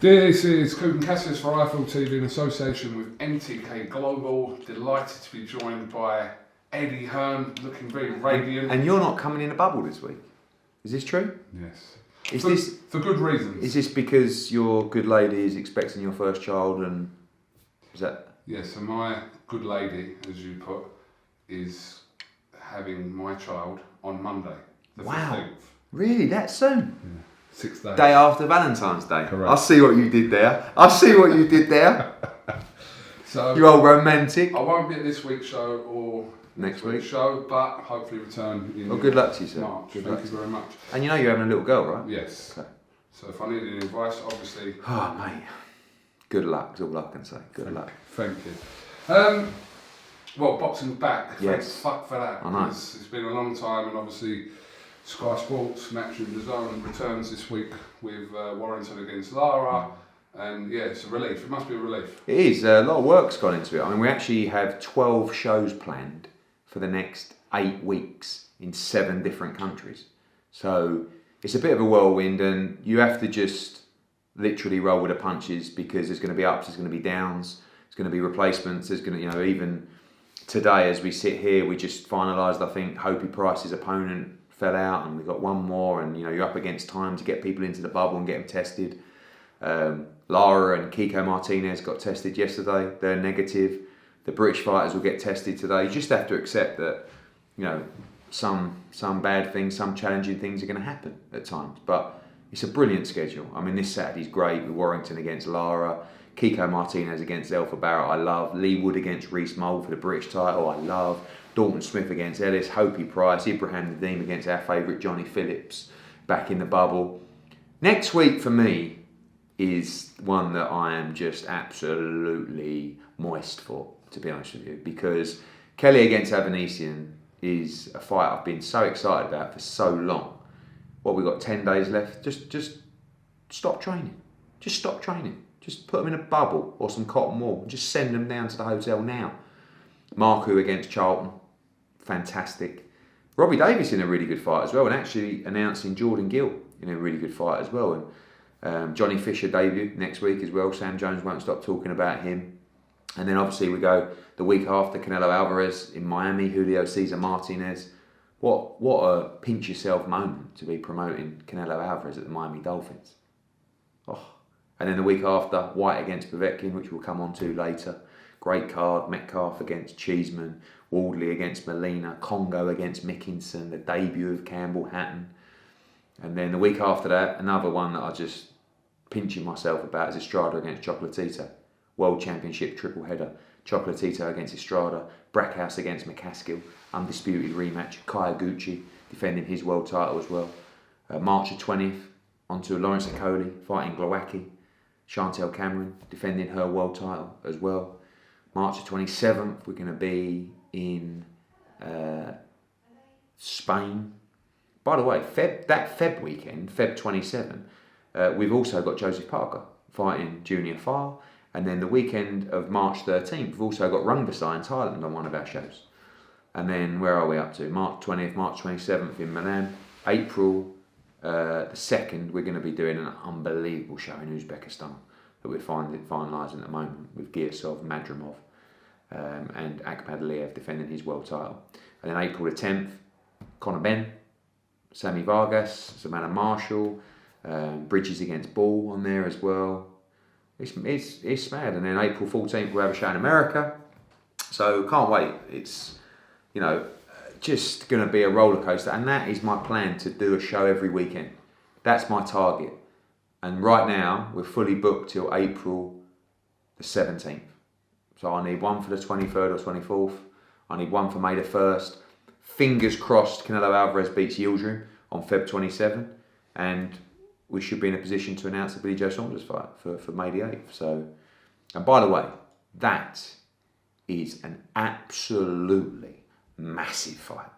This is KUGAN CASSIUS for iField TV in association with MTK Global. Delighted to be joined by Eddie Hearn, looking very radiant. And you're not coming in a bubble this week. Is this true? Yes. For good reasons. Is this because your good lady is expecting your first child and is that? Yes, so my good lady, as you put, is having my child on Monday, the 15th. Really? That soon? Yeah. 6 days. Day after Valentine's Day. Correct. I see what you did there. So you old romantic. I won't be at this week's show or next week's show, but hopefully return in good luck to you, sir. March. Thank you very much. And you know you're having a little girl, right? Yes. Okay. So if I need any advice, obviously... Oh, mate. Good luck is all I can say. Good luck. Thank you. Well, boxing's back. Yes. Fuck for that. I know. It's been a long time, and obviously Sky Sports, Match in the Zone, returns this week with Warrington against Lara. And yeah, it's a relief. It must be a relief. It is. A lot of work's gone into it. I mean, we actually have 12 shows planned for the next 8 weeks in 7 different countries. So it's a bit of a whirlwind, and you have to just literally roll with the punches because there's going to be ups, there's going to be downs, there's going to be replacements. There's going to, even today as we sit here, we just finalised. I think Hopey Price's opponent fell out, and we got one more. And you're up against time to get people into the bubble and get them tested. Lara and Kiko Martinez got tested yesterday. They're negative. The British fighters will get tested today. You just have to accept that, some bad things, some challenging things are going to happen at times. But it's a brilliant schedule. I mean, this Saturday's great with Warrington against Lara, Kiko Martinez against Alpha Barrett, I love. Lee Wood against Reece Mould for the British title, I love. Dalton Smith against Ellis, Hopey Price, Ibrahim Nadeem against our favourite Johnny Phillips, back in the bubble. Next week for me is one that I am just absolutely moist for, to be honest with you, because Kelly against Avanesian is a fight I've been so excited about for so long. What, we've got 10 days left? Just stop training. Just stop training. Just put them in a bubble or some cotton wool. Just send them down to the hotel now. Marku against Charlton, fantastic. Robbie Davis in a really good fight as well, and actually announcing Jordan Gill in a really good fight as well. And Johnny Fisher debut next week as well. Sam Jones won't stop talking about him. And then obviously we go the week after, Canelo Alvarez in Miami, Julio Cesar Martinez. What a pinch yourself moment to be promoting Canelo Alvarez at the Miami Dolphins. Oh. And then the week after, Whyte against Povetkin, which we'll come on to later. Great card. Metcalf against Cheeseman, Wardley against Molina, Congo against Mickinson, the debut of Campbell Hatton. And then the week after that, another one that I just pinching myself about is Estrada against Chocolatito. World Championship triple header. Chocolatito against Estrada, Brackhouse against McCaskill, undisputed rematch. Kaya Gucci defending his world title as well. March the 20th, onto Lawrence Okoli fighting Glowacki. Chantel Cameron defending her world title as well. March the 27th, we're going to be in Spain. By the way, Feb weekend, Feb 27, we've also got Joseph Parker fighting Junior Farr. And then the weekend of March 13th, we've also got Rungvisai in Thailand on one of our shows. And then where are we up to? March 20th, March 27th in Milan. April the 2nd, we're going to be doing an unbelievable show in Uzbekistan that we're finalising at the moment with Giasov, Madrimov and Akhmad Aliyev defending his world title. And then April the 10th, Conor Benn, Sammy Vargas, Savannah Marshall, Bridges against Ball on there as well. It's mad. And then April 14th we'll have a show in America. So can't wait. It's, just going to be a roller coaster. And that is my plan, to do a show every weekend. That's my target. And right now we're fully booked till April the 17th. So I need one for the 23rd or 24th. I need one for May the 1st. Fingers crossed Canelo Alvarez beats Yildirim on Feb 27. And we should be in a position to announce the Billy Joe Saunders fight for May the 8th. So, and by the way, that is an absolutely massive fight.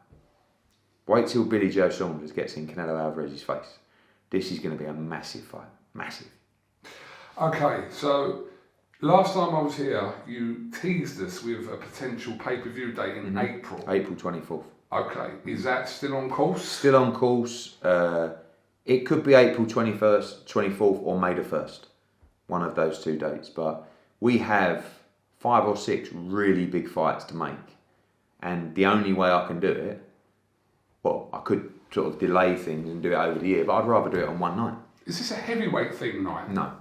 Wait till Billy Joe Saunders gets in Canelo Alvarez's face. This is going to be a massive fight. Massive. Okay, so last time I was here, you teased us with a potential pay-per-view date in April. April 24th. Okay, is that still on course? Still on course. It could be April 21st, 24th or May the 1st. one of those 2 dates. But we have 5 or 6 really big fights to make. And the only way I can do it, well, I could sort of delay things and do it over the year, but I'd rather do it on one night. Is this a heavyweight thing night? No.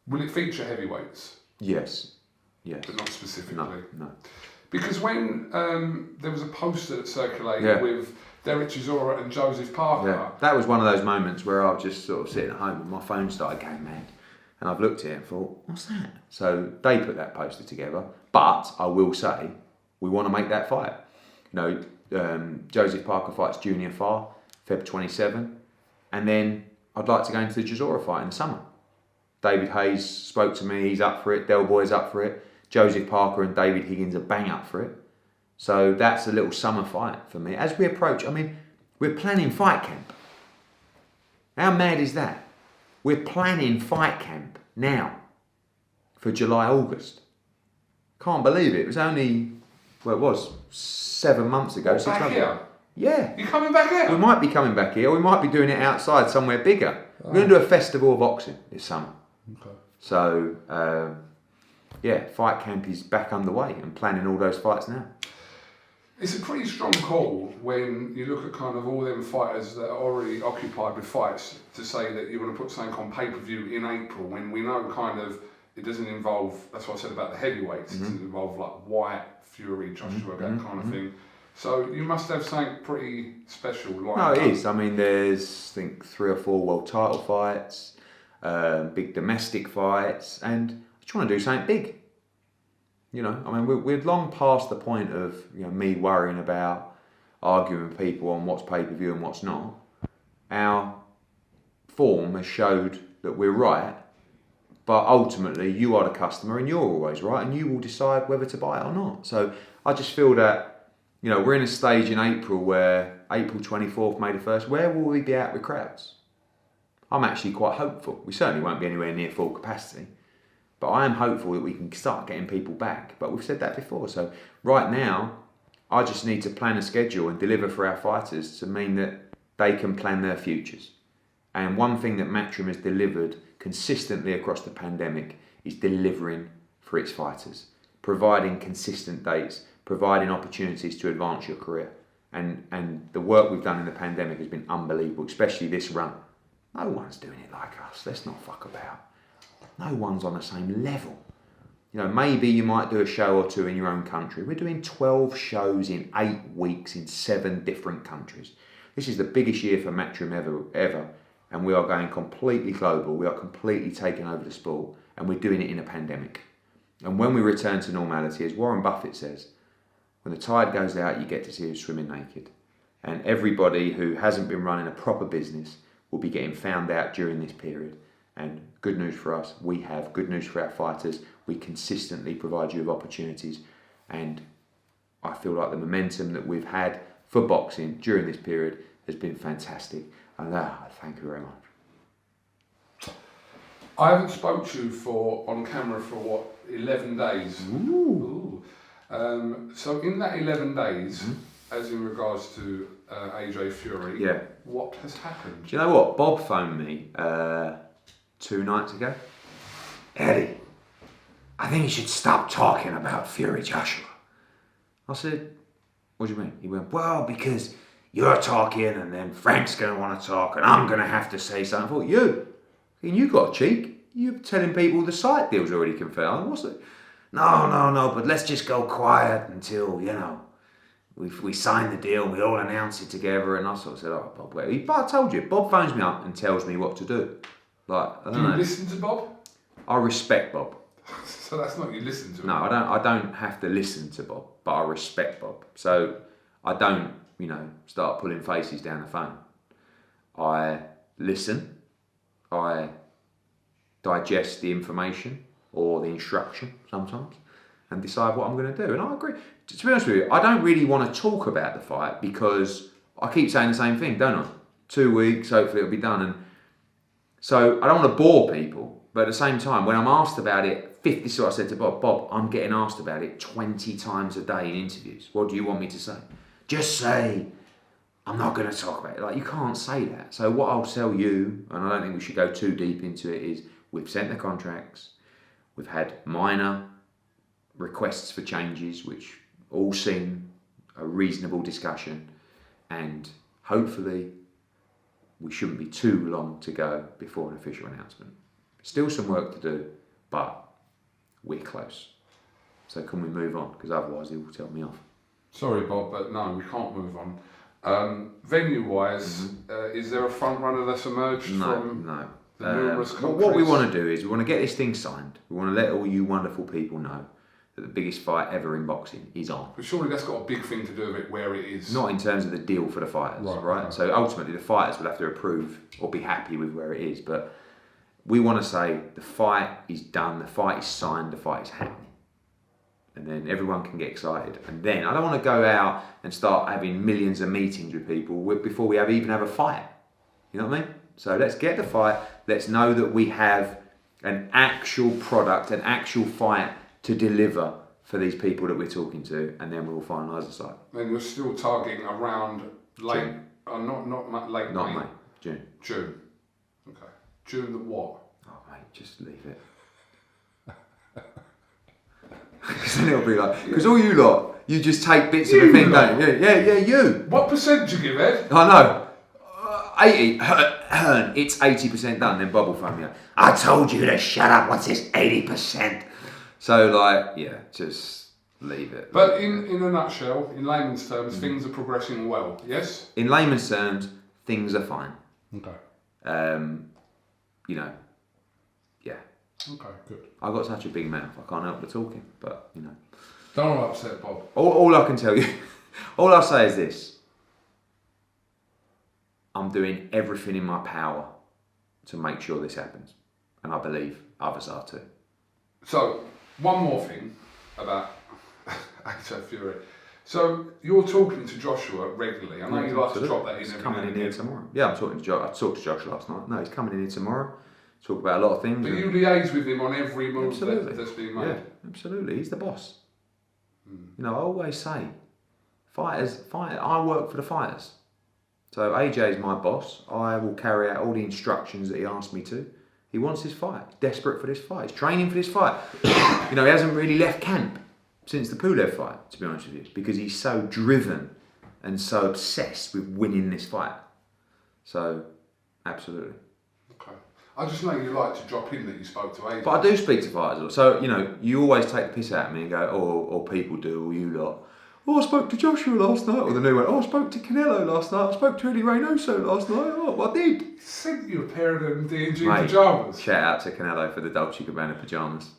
Will it feature heavyweights? Yes. Yes. But not specifically? No. Because when there was a poster that circulated with Derek Chisora and Joseph Parker. That was one of those moments where I was just sort of sitting at home and my phone started going mad. And I've looked at it and thought, what's that? So they put that poster together. But I will say, we want to make that fight. You know, Joseph Parker fights Junior Farr, Feb 27. And then I'd like to go into the Chisora fight in the summer. David Hayes spoke to me, he's up for it. Del Boy's up for it. Joseph Parker and David Higgins are bang up for it. So that's a little summer fight for me. As we approach, I mean, we're planning fight camp. How mad is that? We're planning fight camp now for July, August. Can't believe it. It was only, well, it was 7 months ago. What, 6 back months here? ago. Yeah. You're coming back here? We might be coming back here. We might be doing it outside somewhere bigger. We're going to do a festival of boxing this summer. Okay. So, fight camp is back underway and planning all those fights now. It's a pretty strong call when you look at kind of all them fighters that are already occupied with fights to say that you want to put something on pay-per-view in April when we know kind of it doesn't involve, that's what I said about the heavyweights, it doesn't involve like Whyte, Fury, Joshua, that kind of thing. So you must have something pretty special lined up. No, it is. I mean, there's, I think, 3 or 4 world title fights, big domestic fights, and I'm trying to do something big. You know, I mean, we're long past the point of, you know, me worrying about arguing with people on what's pay-per-view and what's not. Our form has showed that we're right, but ultimately you are the customer and you're always right, and you will decide whether to buy it or not. So I just feel that, you know, we're in a stage in April where April 24th, May the 1st, where will we be at with crowds? I'm actually quite hopeful. We certainly won't be anywhere near full capacity. But I am hopeful that we can start getting people back. But we've said that before. So right now, I just need to plan a schedule and deliver for our fighters to mean that they can plan their futures. And one thing that Matchroom has delivered consistently across the pandemic is delivering for its fighters, providing consistent dates, providing opportunities to advance your career. And the work we've done in the pandemic has been unbelievable, especially this run. No one's doing it like us. Let's not fuck about. No one's on the same level. You know, maybe you might do a show or 2 in your own country. We're doing 12 shows in 8 weeks in 7 different countries. This is the biggest year for Matchroom ever, and we are going completely global. We are completely taking over the sport, and we're doing it in a pandemic. And when we return to normality, as Warren Buffett says, when the tide goes out, you get to see us swimming naked. And everybody who hasn't been running a proper business will be getting found out during this period. And good news for us, we have good news for our fighters. We consistently provide you with opportunities. And I feel like the momentum that we've had for boxing during this period has been fantastic. And thank you very much. I haven't spoke to you on camera for 11 days. Ooh. So in that 11 days, as in regards to AJ Fury, what has happened? Do you know what? Bob phoned me 2 nights ago. Eddie, I think you should stop talking about Fury Joshua. I said, what do you mean? He went, well, because you're talking and then Frank's going to want to talk and I'm going to have to say something. I thought, you got a cheek. You're telling people the site deal's already confirmed. What's it? No, but let's just go quiet until, you know, we sign the deal and we all announce it together. And I sort of said, oh, Bob, wait. But I told you, Bob phones me up and tells me what to do. Like, I don't know. Do you listen to Bob? I respect Bob. So that's not you listen to him? No, I don't have to listen to Bob, but I respect Bob. So I don't, you know, start pulling faces down the phone. I listen. I digest the information or the instruction sometimes and decide what I'm going to do. And I agree. To be honest with you, I don't really want to talk about the fight because I keep saying the same thing, don't I? 2 weeks, hopefully it'll be done. And so I don't want to bore people, but at the same time, when I'm asked about it, so I said to Bob, I'm getting asked about it 20 times a day in interviews. What do you want me to say? Just say, I'm not going to talk about it. Like, you can't say that. So what I'll tell you, and I don't think we should go too deep into it, is we've sent the contracts, we've had minor requests for changes, which all seem a reasonable discussion, and hopefully we shouldn't be too long to go before an official announcement. Still some work to do, but we're close. So can we move on? Because otherwise he will tell me off. Sorry, Bob, but no, we can't move on. Venue-wise, is there a front runner that's emerged from the numerous countries? What we want to do is we want to get this thing signed. We want to let all you wonderful people know that the biggest fight ever in boxing is on. But surely that's got a big thing to do with it where it is. Not in terms of the deal for the fighters, right? Okay. So ultimately the fighters will have to approve or be happy with where it is. But we want to say the fight is done, the fight is signed, the fight is happening. And then everyone can get excited. And then I don't want to go out and start having millions of meetings with people before we even have a fight. You know what I mean? So let's get the fight. Let's know that we have an actual product, an actual fight to deliver for these people that we're talking to, and then we'll finalise the site. And we're still targeting around late, late May. June. June. Okay. June the what? Oh mate, just leave it. Because then it'll be like, because all you lot, you just take bits of the thing, don't you? Yeah, you. What percent do you give, Ed? I know. 80. Hearn, it's 80% done. Then Bob will phone me up. I told you to shut up. What's this 80%? So like, yeah, just leave it. But in a nutshell, in layman's terms, things are progressing well. Yes. In layman's terms, things are fine. Okay. You know, yeah. Okay, good. I've got such a big mouth, I can't help but talking, but, you know. Don't upset Bob. All I can tell you, all I'll say is this. I'm doing everything in my power to make sure this happens. And I believe others are too. So, one more thing about AJ Fury. So, you're talking to Joshua regularly. I know you like to drop that in every coming in here tomorrow. Yeah, I'm talking to Josh. I talked to Josh last night. No, he's coming in here tomorrow. Talk about a lot of things. But you liaise with him on every move that's being made. Yeah, absolutely. He's the boss. You know, I always say, I work for the fighters. So AJ is my boss. I will carry out all the instructions that he asked me to. He wants his fight. He's desperate for this fight. He's training for this fight. You know, he hasn't really left camp since the Pulev fight, to be honest with you, because he's so driven and so obsessed with winning this fight. So, absolutely. I just know you like to drop in that you spoke to AJ. But I do speak to fighters a lot. So, you know, you always take the piss out of me and go, or people do, or you lot. Oh, I spoke to Joshua last night. Or the new one. Oh, I spoke to Canelo last night. I spoke to Eddie Reynoso last night. Oh, I did. He sent you a pair of them D&G pyjamas. Shout out to Canelo for the Dolce & Gabbana pyjamas.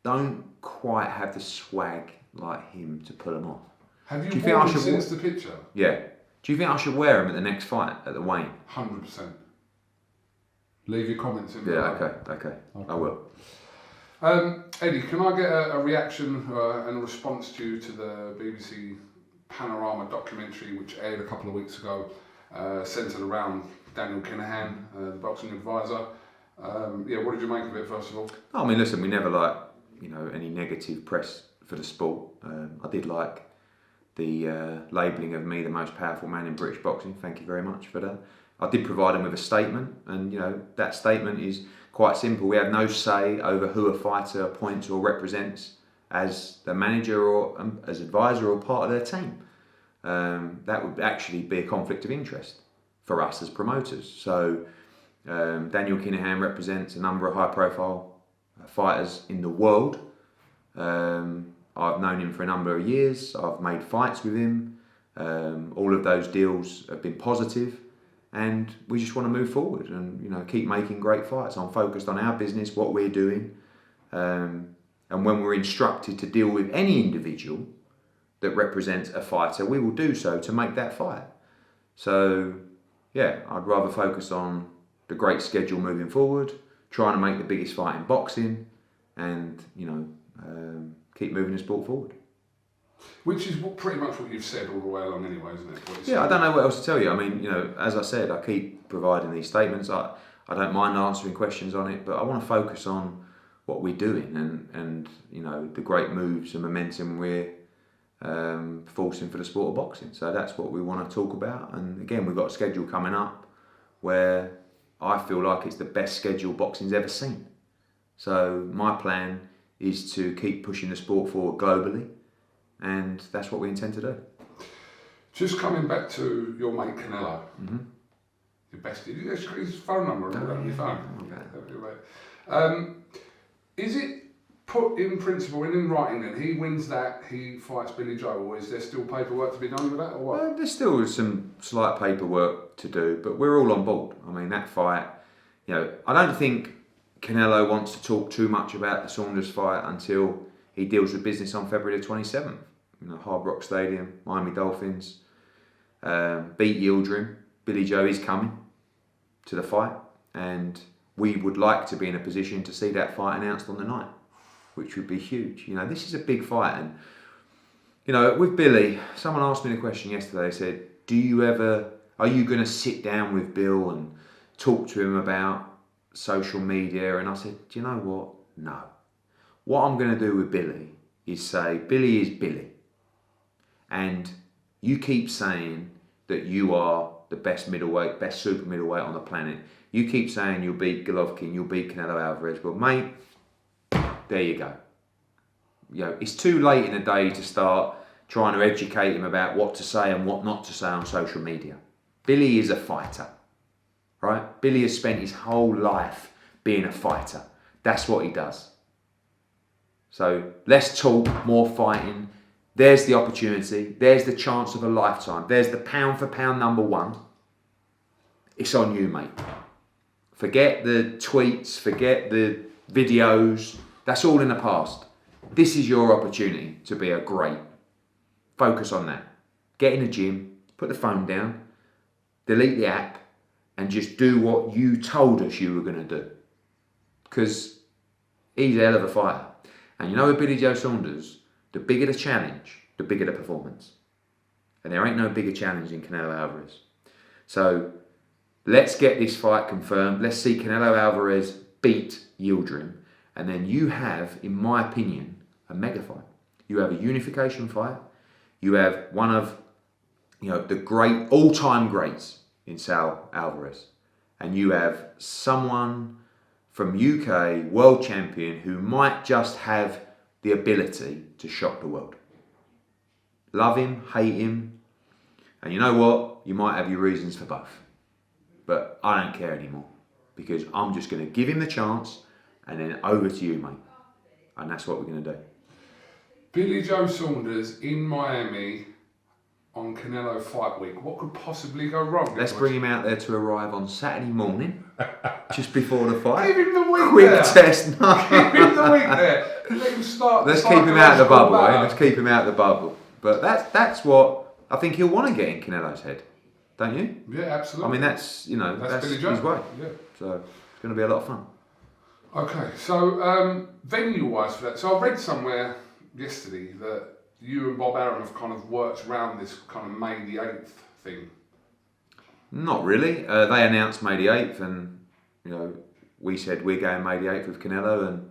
Don't quite have the swag like him to pull them off. Have you worn them since the picture? Yeah. Do you think I should wear them at the next fight at the weigh-in? 100%. Leave your comments in below. Yeah, okay. I will. Eddie, can I get a reaction and a response to you to the BBC Panorama documentary which aired a couple of weeks ago, centred around Daniel Kinahan, the boxing advisor? What did you make of it, first of all? I mean, listen, we never like, any negative press for the sport. I did like the labelling of me the most powerful man in British boxing. Thank you very much for that. I did provide him with a statement, and that statement is quite simple. We have no say over who a fighter appoints or represents as the manager or as advisor or part of their team. That would actually be a conflict of interest for us as promoters. So Daniel Kinahan represents a number of high-profile fighters in the world. I've known him for a number of years. I've made fights with him. All of those deals have been positive. And we just want to move forward and keep making great fights. I'm focused on our business, what we're doing, and when we're instructed to deal with any individual that represents a fighter, we will do so to make that fight. So, yeah, I'd rather focus on the great schedule moving forward, trying to make the biggest fight in boxing, and keep moving the sport forward. Which is pretty much what you've said all the way along anyway, isn't it? Yeah, I don't know what else to tell you. I mean, as I said, I keep providing these statements. I don't mind answering questions on it, but I want to focus on what we're doing and the great moves and momentum we're forcing for the sport of boxing. So that's what we want to talk about. And again, we've got a schedule coming up where I feel like it's the best schedule boxing's ever seen. So my plan is to keep pushing the sport forward globally, and that's what we intend to do. Just coming back to your mate Canelo, your bestie, you got his phone number on your phone. Is it put in principle and in writing that he wins that, he fights Billy Joe, or is there still paperwork to be done with that, or what? There's still some slight paperwork to do, but we're all on board. I mean, that fight, I don't think Canelo wants to talk too much about the Saunders fight until he deals with business on February the 27th. Hard Rock Stadium, Miami Dolphins, beat Yildirim. Billy Joe is coming to the fight, and we would like to be in a position to see that fight announced on the night, which would be huge. This is a big fight, and with Billy, someone asked me the question yesterday. They said, are you going to sit down with Bill and talk to him about social media? And I said, do you know what? No. What I'm going to do with Billy is say, Billy is Billy. And you keep saying that you are the best middleweight, best super middleweight on the planet. You keep saying you'll beat Golovkin, you'll beat Canelo Alvarez. Well, mate, there you go. It's too late in the day to start trying to educate him about what to say and what not to say on social media. Billy is a fighter, right? Billy has spent his whole life being a fighter. That's what he does. So let's talk more fighting. There's the opportunity. There's the chance of a lifetime. There's the pound for pound number one. It's on you, mate. Forget the tweets, forget the videos. That's all in the past. This is your opportunity to be a great. Focus on that. Get in the gym, put the phone down, delete the app, and just do what you told us you were going to do. Because he's a hell of a fighter. And with Billy Joe Saunders, the bigger the challenge, the bigger the performance. And there ain't no bigger challenge than Canelo Alvarez. So let's get this fight confirmed. Let's see Canelo Alvarez beat Yildirim. And then you have, in my opinion, a mega fight. You have a unification fight. You have one of the great, all-time greats in Sal Alvarez. And you have someone from UK, world champion, who might just have the ability to shock the world. Love him, hate him, and you know what? You might have your reasons for both. But I don't care anymore, because I'm just going to give him the chance, and then over to you, mate. And that's what we're going to do. Billy Joe Saunders in Miami on Canelo Fight Week. What could possibly go wrong? Let's bring him out there to arrive on Saturday morning, just before the fight. Give him the week Quick there. test. No. Give him the week there. Let him start. Let's keep him out of the bubble, eh? Let's keep him out of the bubble. But that's what I think he'll want to get in Canelo's head, don't you? Yeah, absolutely. I mean, that's Billy Joe. his way. Yeah. So it's going to be a lot of fun. Okay, so venue-wise for that. So I read somewhere yesterday that you and Bob Arum have kind of worked around this kind of May the 8th thing. Not really. They announced May the 8th, and we said we're going May the 8th with Canelo, and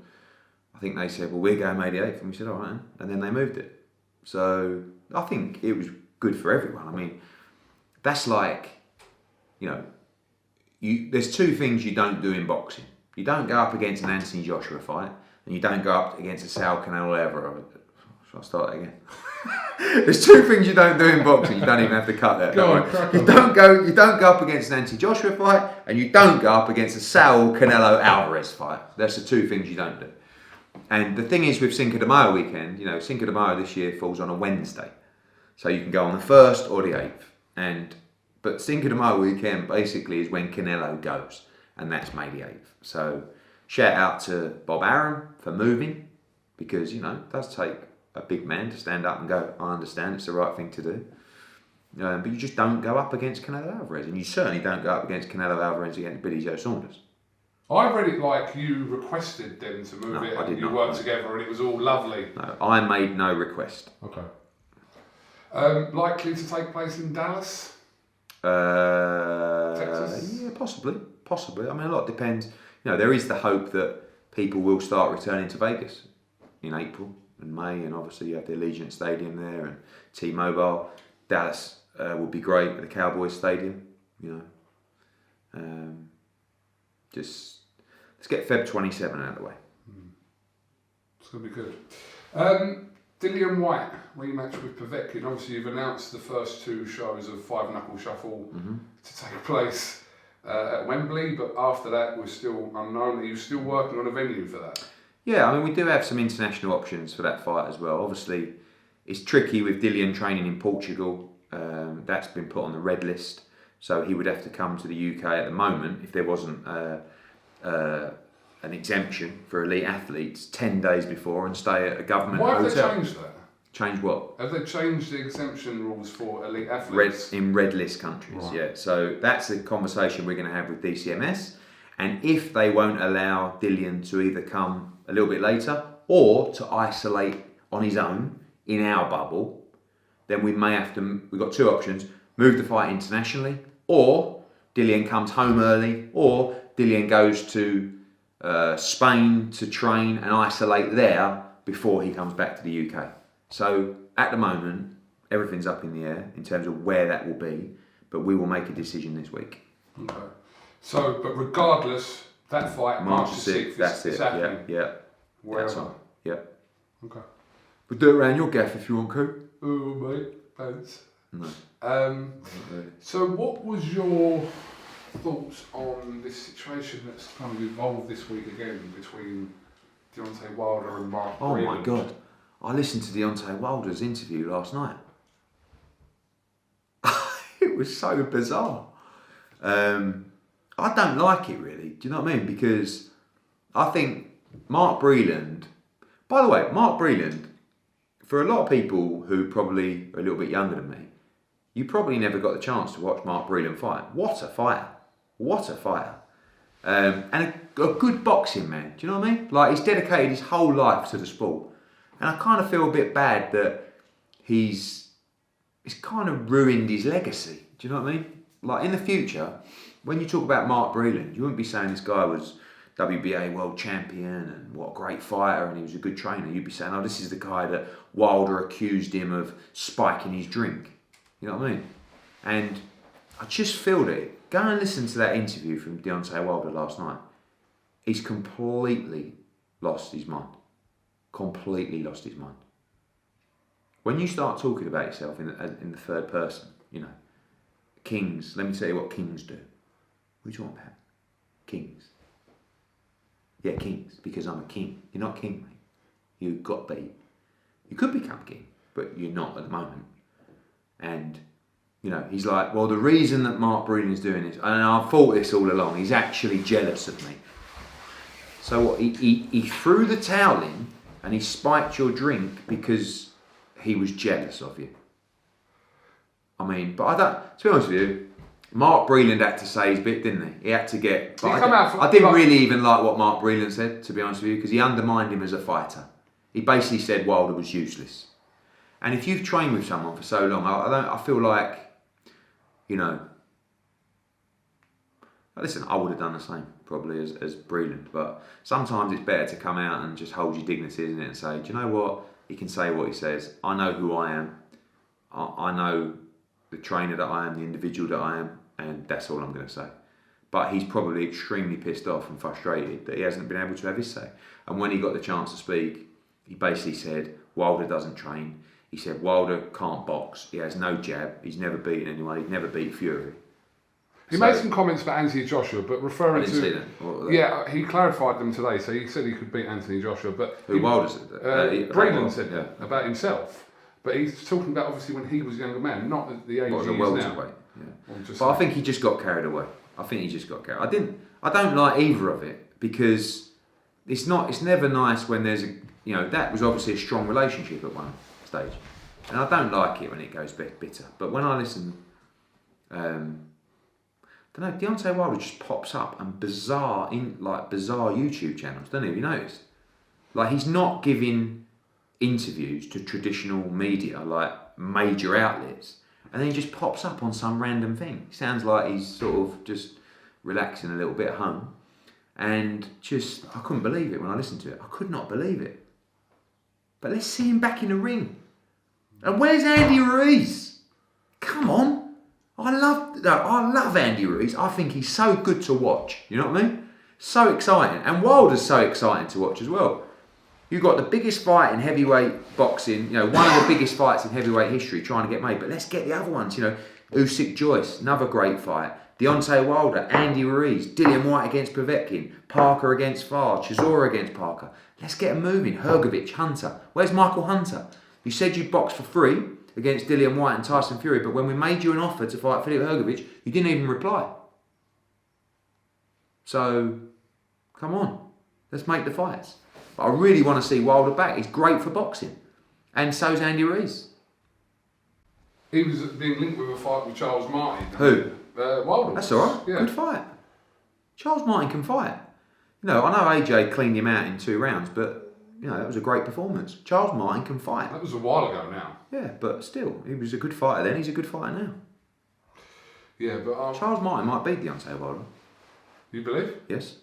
I think they said, well, we're going May the 8th, and we said, all right, and then they moved it. So I think it was good for everyone. I mean, that's like, there's two things you don't do in boxing. You don't go up against an Anthony Joshua fight, and you don't go up against a Sal Canelo Alvarez. Shall I start that again? There's two things you don't do in boxing. You don't even have to cut that. You don't go up against an Anthony Joshua fight, and you don't go up against a Sal Canelo Alvarez fight. That's the two things you don't do. And the thing is with Cinco de Mayo weekend, Cinco de Mayo this year falls on a Wednesday, so you can go on the 1st or the 8th. But Cinco de Mayo weekend basically is when Canelo goes, and that's May the 8th. So shout out to Bob Arum for moving, because it does take a big man to stand up and go, I understand it's the right thing to do. But you just don't go up against Canelo Alvarez, and you certainly don't go up against Canelo Alvarez against Billy Joe Saunders. I read it like you requested them to move it, and you worked together, and it was all lovely. No, I made no request. Okay. Likely to take place in Dallas? Texas? Yeah, possibly. I mean, a lot depends. There is the hope that people will start returning to Vegas in April and May, and obviously you have the Allegiant Stadium there and T-Mobile. Dallas would be great at the Cowboys Stadium. Just let's get Feb 27 out of the way. It's going to be good. Dillian Whyte, rematch with Povetkin. Obviously, you've announced the first 2 shows of Five Knuckle Shuffle to take place at Wembley, but after that, we're still unknown. Are you still working on a venue for that? Yeah, I mean, we do have some international options for that fight as well. Obviously, it's tricky with Dillian training in Portugal. That's been put on the red list, so he would have to come to the UK at the moment if there wasn't an exemption for elite athletes 10 days before and stay at a government hotel. Why have they changed that? Change what? Have they changed the exemption rules for elite athletes? In red list countries, right. Yeah. So that's the conversation we're going to have with DCMS. And if they won't allow Dillian to either come a little bit later or to isolate on his own in our bubble, then we may have to, we've got 2 options, move the fight internationally, or Dillian comes home early, or Dillian goes to Spain to train and isolate there before he comes back to the UK. So at the moment, everything's up in the air in terms of where that will be, but we will make a decision this week. Okay. So, but regardless, that fight, March the 6th, that's it. happening. Yeah. Wherever. That's on. Yeah. Okay. We'll do it around your gaff if you want, Coop. Oh, mate, thanks. No. So what was your thoughts on this situation that's kind of evolved this week again between Deontay Wilder and Mark Breland? Oh my God. I listened to Deontay Wilder's interview last night. It was so bizarre. I don't like it really. Do you know what I mean? Because I think Mark Breland, by the way, Mark Breland, for a lot of people who probably are a little bit younger than me, you probably never got the chance to watch Mark Breland fight. What a fighter. What a fighter. And a good boxing man. Do you know what I mean? Like, he's dedicated his whole life to the sport. And I kind of feel a bit bad that he's kind of ruined his legacy. Do you know what I mean? Like, in the future, when you talk about Mark Breland, you wouldn't be saying this guy was WBA world champion and what a great fighter and he was a good trainer. You'd be saying, oh, this is the guy that Wilder accused him of spiking his drink. You know what I mean? And I just feel that. Go and listen to that interview from Deontay Wilder last night. He's completely lost his mind. Completely lost his mind. When you start talking about yourself in the third person, you know, kings, let me tell you what kings do. What are you talking about? Kings. Yeah, kings, because I'm a king. You're not king, mate. You've got to be. You could become king, but you're not at the moment. And, you know, he's like, well, the reason that Mark Breland is doing this, and I've thought this all along, he's actually jealous of me. So what, he threw the towel in and he spiked your drink because he was jealous of you. I mean, but I don't, to be honest with you, Mark Breland had to say his bit, didn't he? He had to get... I didn't really even like what Mark Breland said, to be honest with you, because he undermined him as a fighter. He basically said Wilder was useless. And if you've trained with someone for so long, I feel like, you know... Listen, I would have done the same, probably, as Breland. But sometimes it's better to come out and just hold your dignity, isn't it? And say, do you know what? He can say what he says. I know who I am. I know the trainer that I am, the individual that I am. And that's all I'm going to say. But he's probably extremely pissed off and frustrated that he hasn't been able to have his say. And when he got the chance to speak, he basically said, Wilder doesn't train. He said, Wilder can't box. He has no jab. He's never beaten anyone. He'd never beat Fury. He made some comments about Anthony Joshua, but referring I didn't see them. What were they? Yeah, he clarified them today. So he said he could beat Anthony Joshua, but Wilder said that. Breland said that about himself. But he's talking about obviously when he was a younger man, not at the age he is now. Yeah. But I think he just got carried away. I don't like either of it because it's never nice when there's that was obviously a strong relationship at one stage, and I don't like it when it goes bitter. But when I listen, I don't know, Deontay Wilder just pops up and bizarre YouTube channels. Don't know if you noticed. Like, he's not giving interviews to traditional media, like major outlets, and then he just pops up on some random thing. He sounds like he's sort of just relaxing a little bit at home, and I couldn't believe it when I listened to it. I could not believe it. But let's see him back in the ring. And where's Andy Ruiz? Come on. I love Andy Ruiz. I think he's so good to watch. You know what I mean? So exciting. And Wilder's so exciting to watch as well. You've got the biggest fight in heavyweight boxing, one of the biggest fights in heavyweight history trying to get made. But let's get the other ones, Usyk Joyce, another great fight. Deontay Wilder, Andy Ruiz, Dillian Whyte against Povetkin, Parker against Farr, Chisora against Parker. Let's get them moving. Hrgovic, Hunter. Where's Michael Hunter? You said you'd box for free against Dillian Whyte and Tyson Fury, but when we made you an offer to fight Filip Hrgovic, you didn't even reply. So, come on. Let's make the fights. But I really want to see Wilder back. He's great for boxing. And so's Andy Ruiz. He was being linked with a fight with Charles Martin. Who? Wilder. That's all right. Yeah. Good fight. Charles Martin can fight. I know AJ cleaned him out in 2 rounds, but that was a great performance. Charles Martin can fight. That was a while ago now. Yeah, but still, he was a good fighter then. He's a good fighter now. Yeah, but Charles Martin might beat Deontay Wilder. You believe? Yes.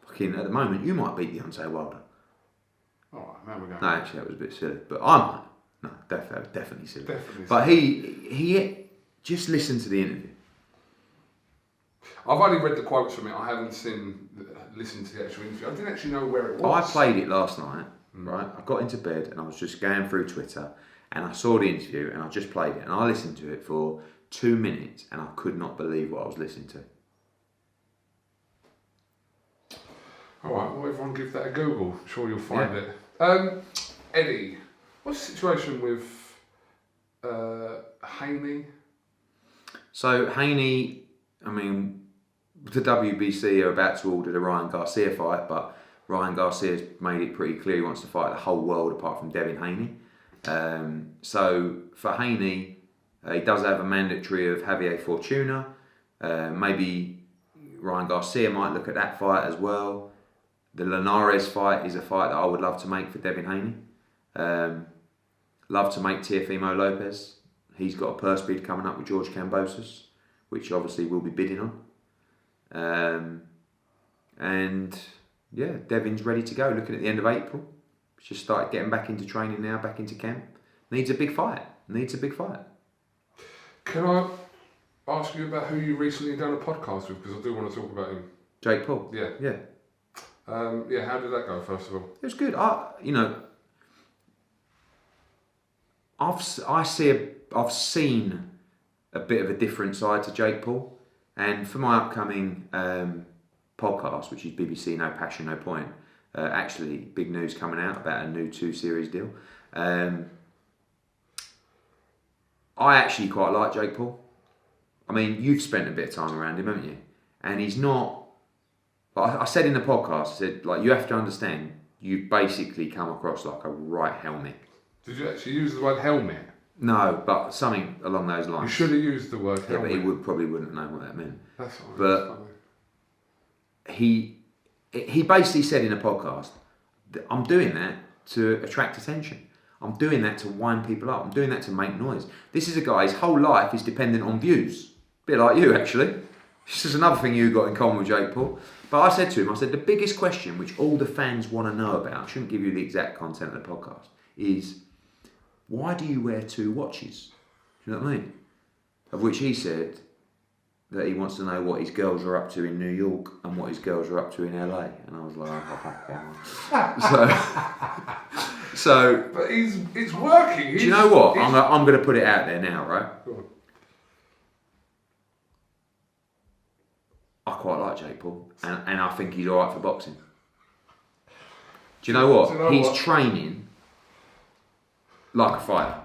Fucking at the moment, you might beat Deontay Wilder. All right, now we're going. No, actually, that was a bit silly, but I might. No, definitely silly. Definitely. But he just listen to the interview. I've only read the quotes from it. I haven't listened to the actual interview. I didn't actually know where it was. I played it last night, right? I got into bed and I was just going through Twitter and I saw the interview and I just played it and I listened to it for 2 minutes and I could not believe what I was listening to. All right, well, everyone give that a Google. I'm sure you'll find it. Eddie, what's the situation with Haney? So Haney, the WBC are about to order the Ryan Garcia fight, but Ryan Garcia's made it pretty clear he wants to fight the whole world apart from Devin Haney. So for Haney, he does have a mandatory of Javier Fortuna. Maybe Ryan Garcia might look at that fight as well. The Linares fight is a fight that I would love to make for Devin Haney. Love to make Teofimo Lopez. He's got a purse bid coming up with George Kambosos, which obviously we'll be bidding on. And yeah, Devin's ready to go, looking at the end of April. He's just started getting back into training now, back into camp. Needs a big fight. Can I ask you about who you recently done a podcast with? Because I do want to talk about him. Jake Paul? Yeah. Yeah. How did that go, first of all? It was good. I've seen a bit of a different side to Jake Paul, and for my upcoming podcast, which is BBC No Passion No Point, actually big news coming out about a new 2-series deal. I actually quite like Jake Paul. You've spent a bit of time around him, haven't you? And he's not. I said in the podcast, I said, you have to understand, you basically come across like a right helmet. Did you actually use the word helmet? No, but something along those lines. You should have used the word helmet. Yeah, but he probably wouldn't know what that meant. That's fine. But he basically said in a podcast, that I'm doing that to attract attention. I'm doing that to wind people up. I'm doing that to make noise. This is a guy, his whole life is dependent on views. A bit like you, actually. This is another thing you got in common with Jake Paul. But I said to him, the biggest question which all the fans want to know about, I shouldn't give you the exact content of the podcast, is why do you wear 2 watches? Do you know what I mean? Of which he said that he wants to know what his girls are up to in New York and what his girls are up to in LA. And I was like, so but it's working. Do you know what? I'm going to put it out there now, right? Go on. I quite like Jake Paul, and I think he's all right for boxing. Do you know what? He's training like a fighter.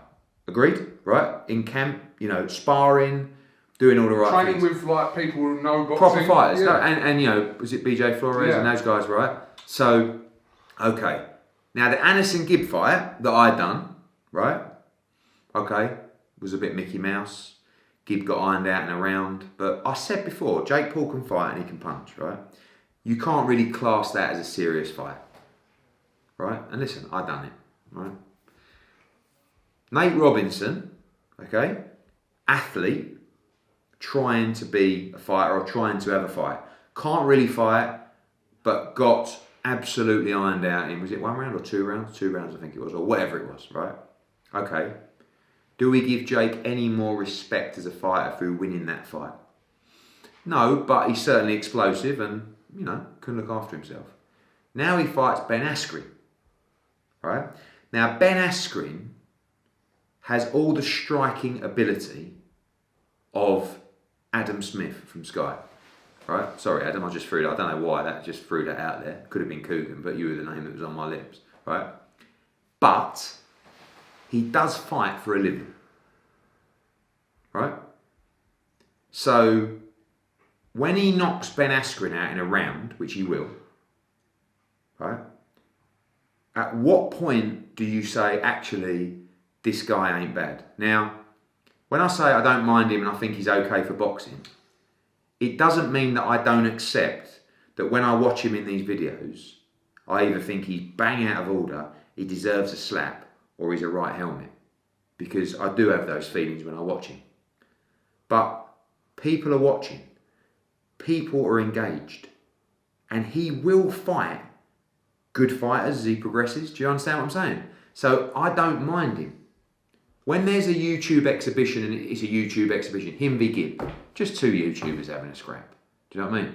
Agreed? Right? In camp, sparring, doing all the right training things. with people who know boxing. Proper fighters. Yeah. No, and was it BJ Flores and those guys, right? So, okay. Now, the Anderson Gibb fight that I done, right? Okay. Was a bit Mickey Mouse. Gibb got ironed out in a round. But I said before, Jake Paul can fight and he can punch, right? You can't really class that as a serious fight. Right? And listen, I done it, right? Nate Robinson, okay? Athlete, trying to be a fighter or trying to have a fight. Can't really fight, but got absolutely ironed out in, was it 1 round or 2 rounds? 2 rounds, I think it was, or whatever it was, right? Okay. Do we give Jake any more respect as a fighter through winning that fight? No, but he's certainly explosive and, can look after himself. Now he fights Ben Askren, right? Now, Ben Askren has all the striking ability of Adam Smith from Sky, right? Sorry, Adam, I just threw that. I don't know why that just threw that out there. Could have been KUGAN, but you were the name that was on my lips, right? But he does fight for a living, right? So when he knocks Ben Askren out in a round, which he will, right? At what point do you say, actually, this guy ain't bad? Now, when I say I don't mind him and I think he's okay for boxing, it doesn't mean that I don't accept that when I watch him in these videos, I either think he's bang out of order, he deserves a slap, or he's a right helmet. Because I do have those feelings when I watch him. But people are watching. People are engaged. And he will fight good fighters as he progresses. Do you understand what I'm saying? So I don't mind him. When there's a YouTube exhibition, and it's a YouTube exhibition, him v Gibb, just two YouTubers having a scrap. Do you know what I mean?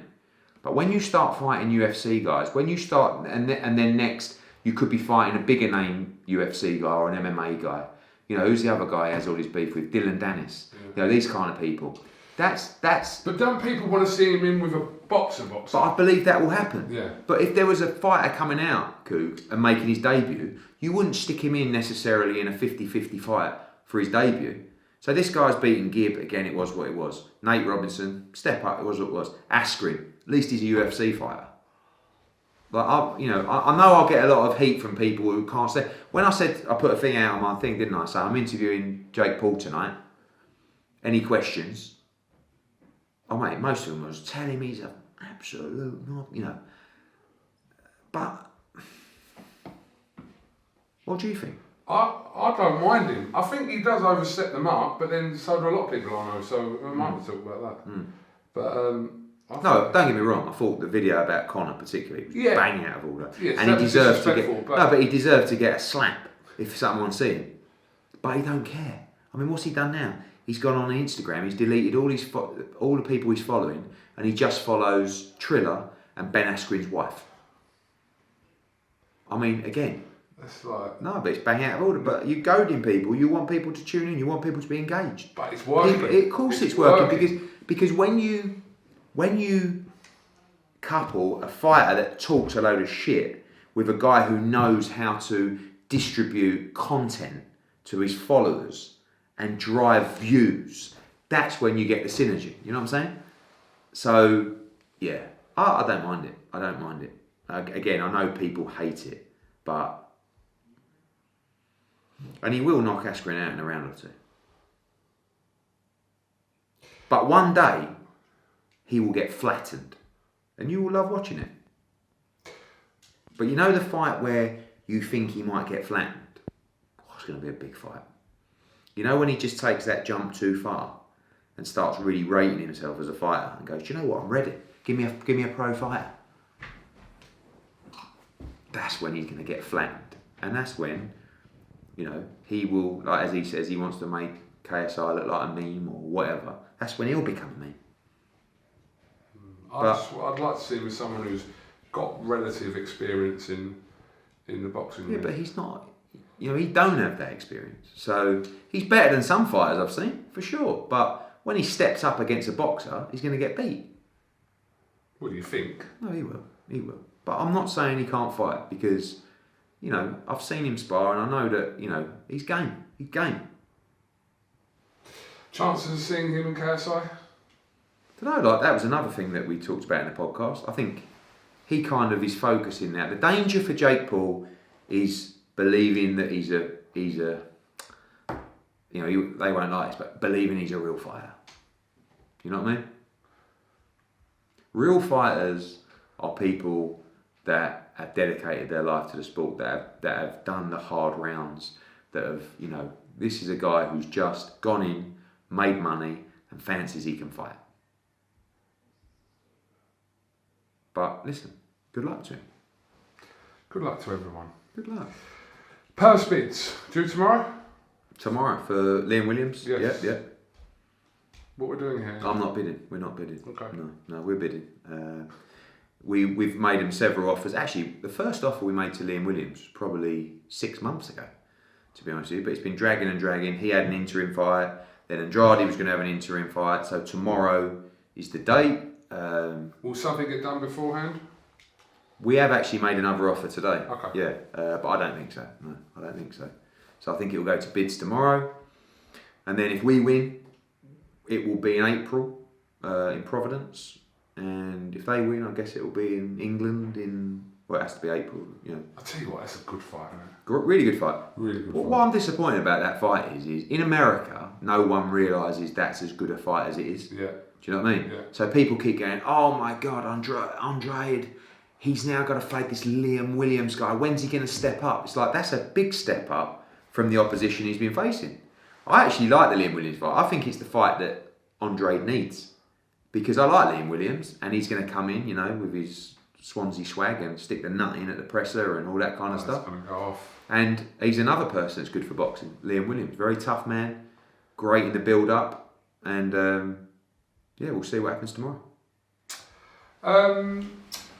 But when you start fighting UFC guys, when you start, and then next, you could be fighting a bigger name UFC guy or an MMA guy. You know, who's the other guy who has all his beef with? Dylan Dennis. Yeah. You know, these kind of people. That's. But don't people want to see him in with a boxer? But I believe that will happen. Yeah. But if there was a fighter coming out, Coog, and making his debut, you wouldn't stick him in necessarily in a 50-50 fight for his debut. So this guy's beating Gibb, again, it was what it was. Nate Robinson, step up, it was what it was. Askren, at least he's a UFC fighter. Like I know I'll get a lot of heat from people who can't say. When I said I put a thing out on my thing, didn't I? So I'm interviewing Jake Paul tonight. Any questions? Oh mate, most of them was telling me he's an absolute, you know. But what do you think? I don't mind him. I think he does overstep the mark, but then so do a lot of people I know. So we might talk about that. But no, don't get me wrong. I thought the video about Conor particularly was bang out of order, yes, and he deserved to get. But he deserved to get a slap if someone see him. But he don't care. I mean, what's he done now? He's gone on Instagram. He's deleted all the people he's following, and he just follows Triller and Ben Askren's wife. I mean, again. That's like... No, but it's bang out of order. But you're goading people. You want people to tune in. You want people to be engaged. But it's working. Of course it's working. Because when you couple a fighter that talks a load of shit with a guy who knows how to distribute content to his followers and drive views, that's when you get the synergy. You know what I'm saying? So, yeah. I don't mind it. I don't mind it. Again, I know people hate it, but... And he will knock Askren out in a round or two. But one day, he will get flattened. And you will love watching it. But you know the fight where you think he might get flattened? Oh, it's going to be a big fight. You know when he just takes that jump too far and starts really rating himself as a fighter and goes, do you know what, I'm ready. Give me a pro fighter. That's when he's going to get flattened. And that's when... You know, he will, like as he says, he wants to make KSI look like a meme or whatever. That's when he'll become a meme. I'd like to see him with someone who's got relative experience in the boxing ring. But he's not, you know, he don't have that experience. So he's better than some fighters I've seen, for sure. But when he steps up against a boxer, he's going to get beat. What do you think? No, he will. He will. But I'm not saying he can't fight because... You know, I've seen him spar and I know that, you know, he's game. He's game. Chances of seeing him and KSI? I don't know, like that was another thing that we talked about in the podcast. I think he kind of is focusing now. The danger for Jake Paul is believing that he's a you know, they won't like this, but believing he's a real fighter. You know what I mean? Real fighters are people that have dedicated their life to the sport, that have done the hard rounds, that have, you know, this is a guy who's just gone in, made money, and fancies he can fight. But listen, good luck to him. Good luck to everyone. Good luck. Purse bids, due tomorrow? Tomorrow for Liam Williams? Yes. Yeah. What we're doing here? I'm not bidding. We're not bidding. Okay. No, we're bidding. we've made him several offers. Actually, the first offer we made to Liam Williams was probably 6 months ago, to be honest with you. But it's been dragging and dragging. He had an interim fight. Then Andrade was going to have an interim fight. So tomorrow is the date. Will something get done beforehand? We have actually made another offer today. Okay. Yeah, but I don't think so. No, I don't think so. So I think it will go to bids tomorrow. And then if we win, it will be in April in Providence. And if they win, I guess it will be in England well, it has to be April. You know. I'll tell you what, that's a good fight, isn't it? Really good fight. Really good But fight. what I'm disappointed about that fight is in America, no one realises that's as good a fight as it is. Yeah. Do you know what I mean? Yeah. So people keep going, oh my God, Andrade, he's now got to fight this Liam Williams guy. When's he going to step up? It's like, that's a big step up from the opposition he's been facing. I actually like the Liam Williams fight. I think it's the fight that Andrade needs. Because I like Liam Williams, and he's going to come in, you know, with his Swansea swag and stick the nut in at the presser and all that kind of stuff. Going to go off. And he's another person that's good for boxing, Liam Williams. Very tough man, great in the build-up, and yeah, we'll see what happens tomorrow.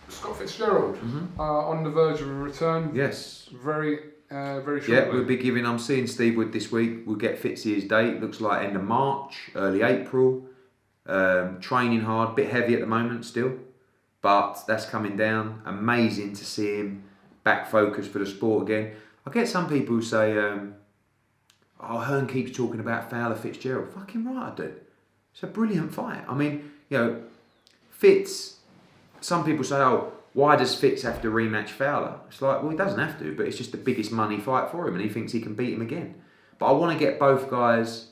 Scott Fitzgerald, on the verge of a return. Yes. Very shortly. Yeah, we'll be giving, I'm seeing Steve Wood this week. We'll get Fitzy his date. Looks like end of March, early April. Training hard, bit heavy at the moment still, but that's coming down. Amazing to see him back focused for the sport again. I get some people who say, oh, Hearn keeps talking about Fowler Fitzgerald. Fucking right I do. It's a brilliant fight. I mean, you know, Fitz, some people say, oh, why does Fitz have to rematch Fowler? It's like, well, he doesn't have to, but it's just the biggest money fight for him and he thinks he can beat him again. But I want to get both guys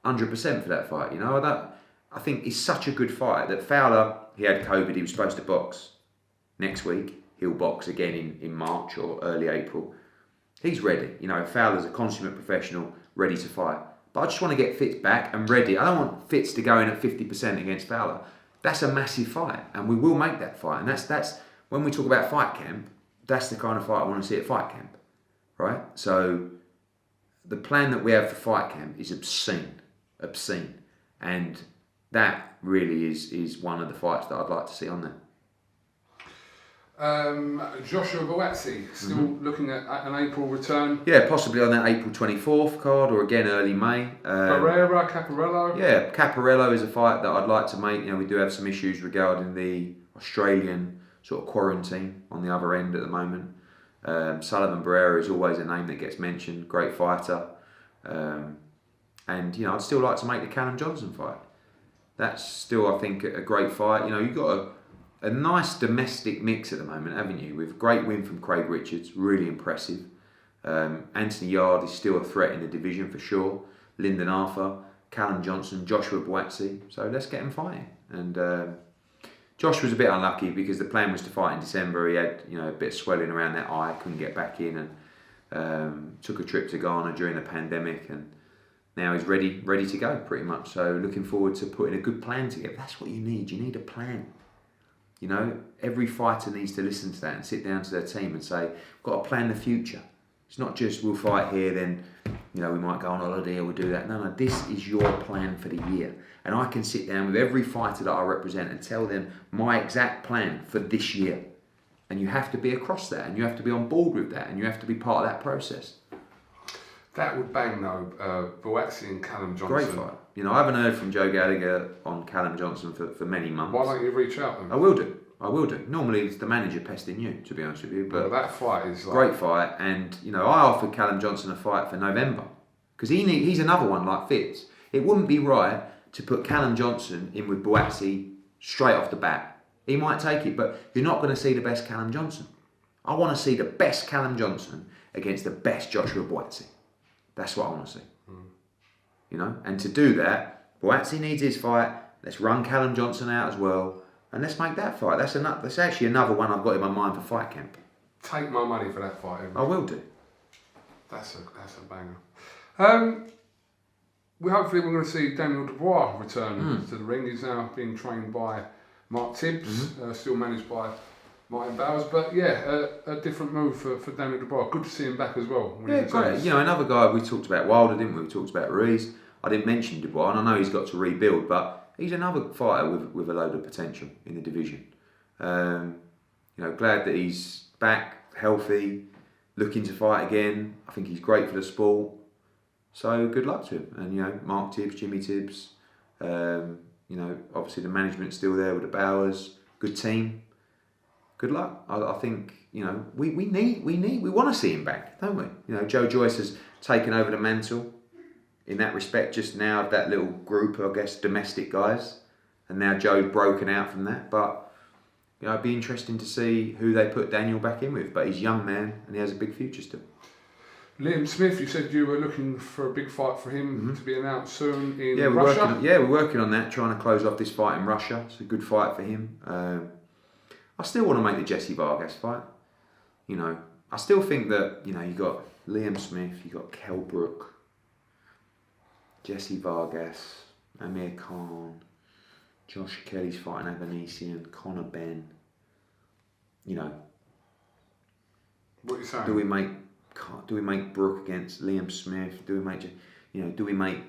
100% for that fight, you know. I think it's such a good fight that Fowler, he had COVID, he was supposed to box next week. He'll box again in March or early April. He's ready. You know, Fowler's a consummate professional, ready to fight. But I just want to get Fitz back and ready. I don't want Fitz to go in at 50% against Fowler. That's a massive fight, and we will make that fight. And that's when we talk about fight camp, that's the kind of fight I want to see at fight camp, right? So the plan that we have for fight camp is obscene. And that really is one of the fights that I'd like to see on there. Joshua Buatsi, still looking at an April return. Yeah, possibly on that April 24th card or again early May. Barrera, Caparello. Yeah, Caparello is a fight that I'd like to make. You know, we do have some issues regarding the Australian sort of quarantine on the other end at the moment. Solomon Barrera is always a name that gets mentioned. Great fighter. And, you know, I'd still like to make the Callum Johnson fight. That's still, I think, a great fight. You know, you've got a nice domestic mix at the moment, haven't you? With a great win from Craig Richards, really impressive. Anthony Yard is still a threat in the division for sure. Lyndon Arthur, Callum Johnson, Joshua Buatsi. So let's get him fighting. And Josh was a bit unlucky because the plan was to fight in December. He had, you know, a bit of swelling around that eye, couldn't get back in, and took a trip to Ghana during the pandemic, and now he's ready to go pretty much. So looking forward to putting a good plan together. That's what you need. You need a plan. You know, every fighter needs to listen to that and sit down to their team and say, we've got to plan the future. It's not just we'll fight here, then, you know, we might go on holiday or we'll do that. No, this is your plan for the year. And I can sit down with every fighter that I represent and tell them my exact plan for this year. And you have to be across that, and you have to be on board with that, and you have to be part of that process. That would bang though, Buatsi and Callum Johnson. Great fight. You know, I haven't heard from Joe Gallagher on Callum Johnson for many months. Why don't you reach out then? I will do. Normally it's the manager pesting you, to be honest with you. But that fight is like... Great fight. And, you know, I offered Callum Johnson a fight for November. Because he's another one like Fitz. It wouldn't be right to put Callum Johnson in with Buatsi straight off the bat. He might take it, but you're not going to see the best Callum Johnson. I want to see the best Callum Johnson against the best Joshua Buatsi. That's what I want to see. You know, and to do that, Buatsi needs his fight. Let's run Callum Johnson out as well, and let's make that fight. That's actually another one I've got in my mind for fight camp. Take my money for that fight. I will do. That's a banger. We're going to see Daniel Dubois return to the ring. He's now being trained by Mark Tibbs, still managed by Martin Bowers, but yeah, a different move for Daniel Dubois. Good to see him back as well. Yeah, great. You know, another guy, we talked about Wilder, didn't we? We talked about Ruiz. I didn't mention Dubois, and I know he's got to rebuild, but he's another fighter with a load of potential in the division. glad that he's back, healthy, looking to fight again. I think he's great for the sport. So good luck to him. And Mark Tibbs, Jimmy Tibbs. Obviously the management's still there with the Bowers. Good team. Good luck. I think we want to see him back, don't we? Joe Joyce has taken over the mantle in that respect just now of that little group, I guess, domestic guys, and now Joe's broken out from that. But it'd be interesting to see who they put Daniel back in with. But he's a young man and he has a big future still. Liam Smith, you said you were looking for a big fight for him to be announced soon in we're Russia. We're working on that, trying to close off this fight in Russia. It's a good fight for him. I still want to make the Jesse Vargas fight. I still think that, you got Liam Smith, you got Kell Brook, Jesse Vargas, Amir Khan, Josh Kelly's fighting Avanesian, Conor Benn. What are you saying? Do we make Brook against Liam Smith? Do we make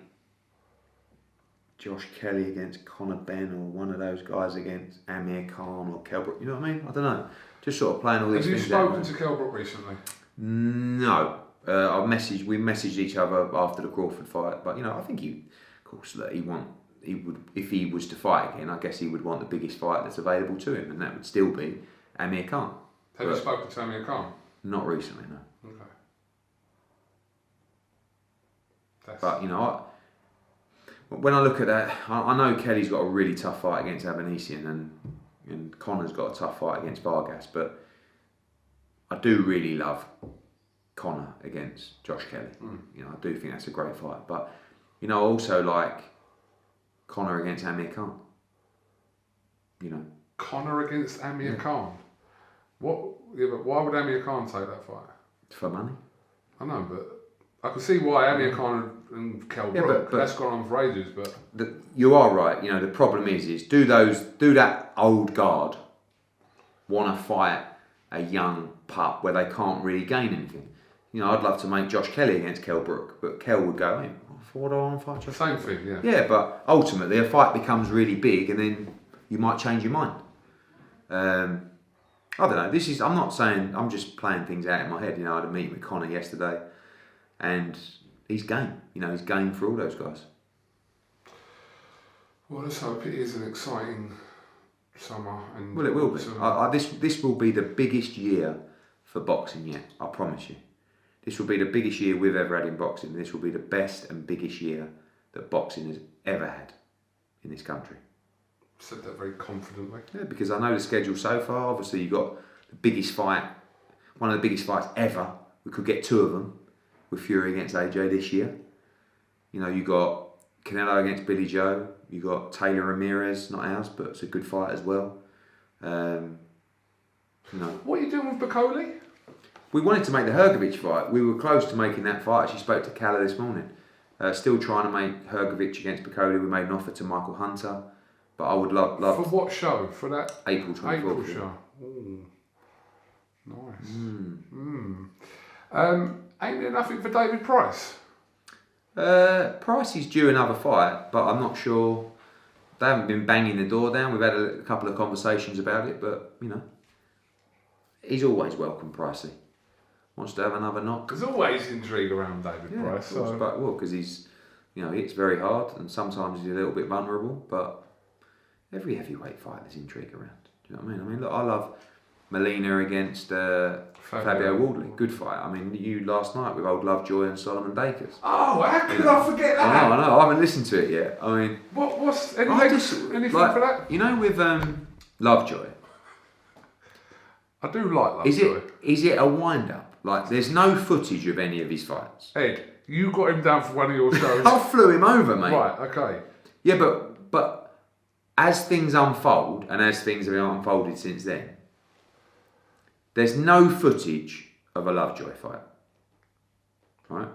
Josh Kelly against Conor Benn, or one of those guys against Amir Khan or Kell Brook? You know what I mean? I don't know. Just sort of playing all these things out. Have you spoken to Kell Brook recently? No. We messaged each other after the Crawford fight, but I think if he was to fight again, I guess he would want the biggest fight that's available to him, and that would still be Amir Khan. Have you spoken to Amir Khan? Not recently, no. Okay. But when I look at that, I know Kelly's got a really tough fight against Avanesian, and Connor's got a tough fight against Vargas, but I do really love Connor against Josh Kelly. I do think that's a great fight, but I also like Connor against Amir Khan. Connor against Amir Khan. What? Yeah, but why would Amir Khan take that fight? For money. I know, but I can see why Amir Khan and Kell Brook. But that's gone on for ages. But you are right. The problem is do that old guard want to fight a young pup where they can't really gain anything? I'd love to make Josh Kelly against Kell Brook, but Kell would go in. What do I want to fight Josh? Same thing, yeah. Yeah, but ultimately a fight becomes really big, and then you might change your mind. I don't know. I'm not saying. I'm just playing things out in my head. I had a meeting with Connor yesterday, and he's game. He's game for all those guys. Well, let's hope it is an exciting summer. Well, it will be. This will be the biggest year for boxing yet. I promise you. This will be the biggest year we've ever had in boxing. This will be the best and biggest year that boxing has ever had in this country. Said that very confidently. Yeah, because I know the schedule so far. Obviously, you've got the biggest fight, one of the biggest fights ever. We could get two of them with Fury against AJ this year. You got Canelo against Billy Joe. You got Taylor Ramirez, not ours, but it's a good fight as well. What are you doing with Bacoli? We wanted to make the Hrgovic fight. We were close to making that fight. She spoke to Calla this morning. Still trying to make Hrgovic against Bacoli. We made an offer to Michael Hunter. But I would love... For what show? For that? April 24th. April show. Ooh. Nice. Ain't there nothing for David Price? Price is due another fight, but I'm not sure. They haven't been banging the door down. We've had a couple of conversations about it, but, he's always welcome, Pricey. Wants to have another knock. There's always intrigue around David Price. Of course, but, because he's, he hits very hard, and sometimes he's a little bit vulnerable, but... Every heavyweight fight there's intrigue around. Do you know what I mean? Look, I love Molina against Fabio Wardley. Good fight. You last night with old Lovejoy and Solomon Dakers. Oh, how could I forget that? I know. I haven't listened to it yet. What's anything for that? With Lovejoy. I do like Lovejoy. Is it a wind-up? There's no footage of any of his fights. Ed, you got him down for one of your shows. I flew him over, mate. Right, okay. Yeah, but as things unfold, and as things have unfolded since then, there's no footage of a Lovejoy fight. Right?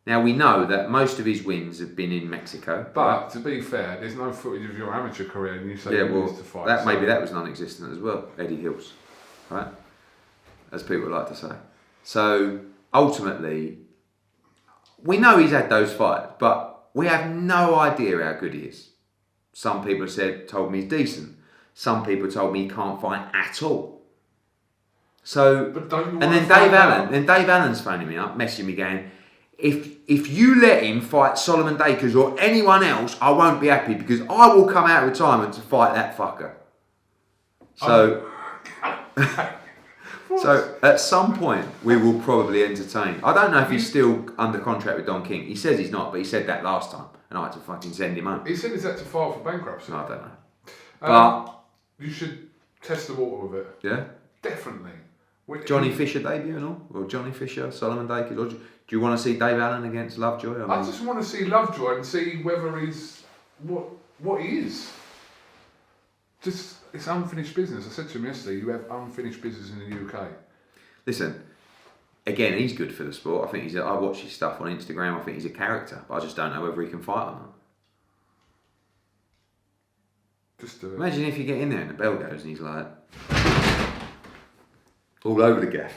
Now, we know that most of his wins have been in Mexico. But, to be fair, there's no footage of your amateur career, and you say you used to fight. Maybe that was non-existent as well, Eddie Hills. Right? As people like to say. So, ultimately, we know he's had those fights, but we have no idea how good he is. Some people told me he's decent. Some people told me he can't fight at all. So, But don't you and then Dave Allen's phoning me up, messaging me going, if you let him fight Solomon Dakers or anyone else, I won't be happy because I will come out of retirement to fight that fucker. So, so at some point we will probably entertain. I don't know if he's still under contract with Don King. He says he's not, but he said that last time, and I had to fucking send him home. He said he's had to file for bankruptcy. I don't know. But you should test the water with it. Yeah. Definitely. Johnny Fisher debut and all, or Johnny Fisher, Solomon Dakers, or do you want to see Dave Allen against Lovejoy? I just want to see Lovejoy and see whether he's what he is. Just it's unfinished business. I said to him yesterday, you have unfinished business in the UK. Listen, again, he's good for the sport. I think I watch his stuff on Instagram. I think he's a character, but I just don't know whether he can fight or not. Just do it. Imagine if you get in there and the bell goes and he's like all over the gaff.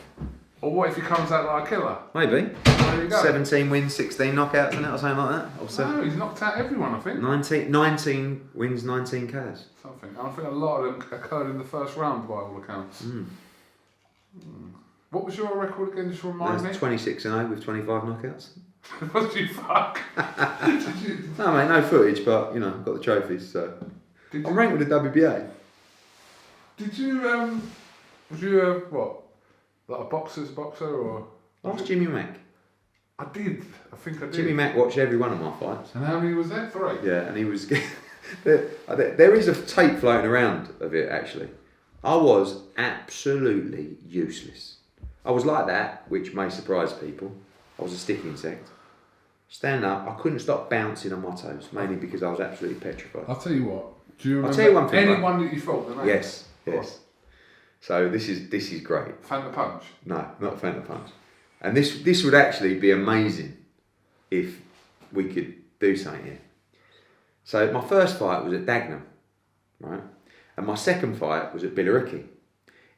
Or what if he comes out like a killer? Maybe. There you go. 17 wins, 16 knockouts in it or something like that. Or No, he's knocked out everyone, I think. 19 wins, 19 KOs. Something. And I think a lot of them occurred in the first round by all accounts. What was your record again, just remind me? 26-0 with 25 knockouts. What did you fuck? No mate, no footage, but you know, I've got the trophies, so. I'm ranked with the WBA. Did you, was you, what? Like a boxer or? Ask Jimmy Mack. I did. I think I did. Jimmy Mack watched every one of my fights. And how many was there? 3? Yeah, and he was... there is a tape floating around of it, actually. I was absolutely useless. I was like that, which may surprise people. I was a stick insect. Stand up, I couldn't stop bouncing on my toes, mainly because I was absolutely petrified. I'll tell you what. Do you remember I'll tell you one thing, anyone that you fought? The name? Yes. So this is great. Fanta Punch? No, not Fanta Punch. And this would actually be amazing if we could do something here. So my first fight was at Dagenham, right? And my second fight was at Billericay.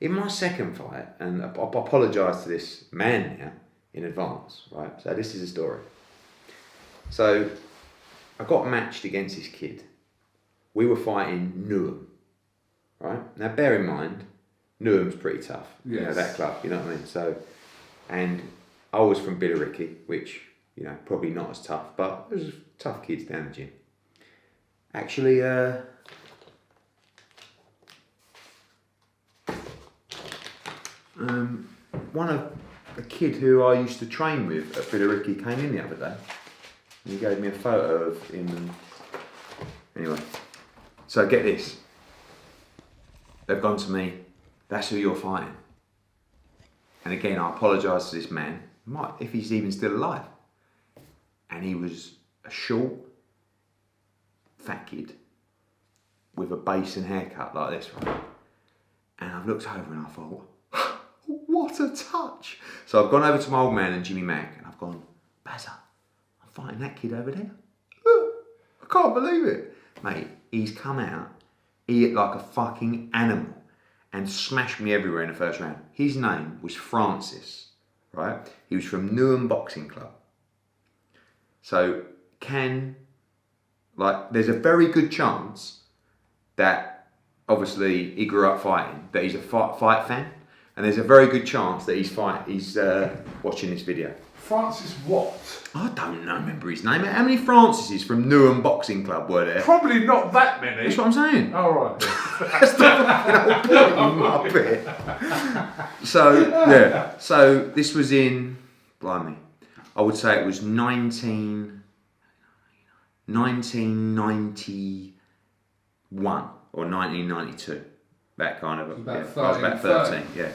In my second fight, and I apologise to this man now in advance, right? So this is the story. So I got matched against this kid. We were fighting Newham, right? Now bear in mind, Newham's pretty tough. Yes. You know, that club, you know what I mean? So, and I was from Billericay, which, you know, probably not as tough, but there's tough kids down the gym. Actually, a kid who I used to train with at Billericay came in the other day. And he gave me a photo of him. Anyway, so get this. They've gone to me, that's who you're fighting. And again, I apologise to this man, if he's even still alive. And he was a short, fat kid with a basin haircut like this, right? And I've looked over and I thought, what a touch. So I've gone over to my old man and Jimmy Mack and I've gone, Bazza, I'm fighting that kid over there. Look, I can't believe it. Mate, he's come out, he hit like a fucking animal and smashed me everywhere in the first round. His name was Francis, right? He was from Newham Boxing Club. So there's a very good chance that obviously he grew up fighting, that he's a fight fan, and there's a very good chance that he's watching this video. Francis what? I don't know, remember his name. How many Francises from Newham Boxing Club were there? Probably not that many. That's what I'm saying. Oh, right. That's the fucking whole point, you muppet. So, yeah. So, this was in, blimey, I would say it was 1991 or 1992. That kind of, about I was about 13, yeah.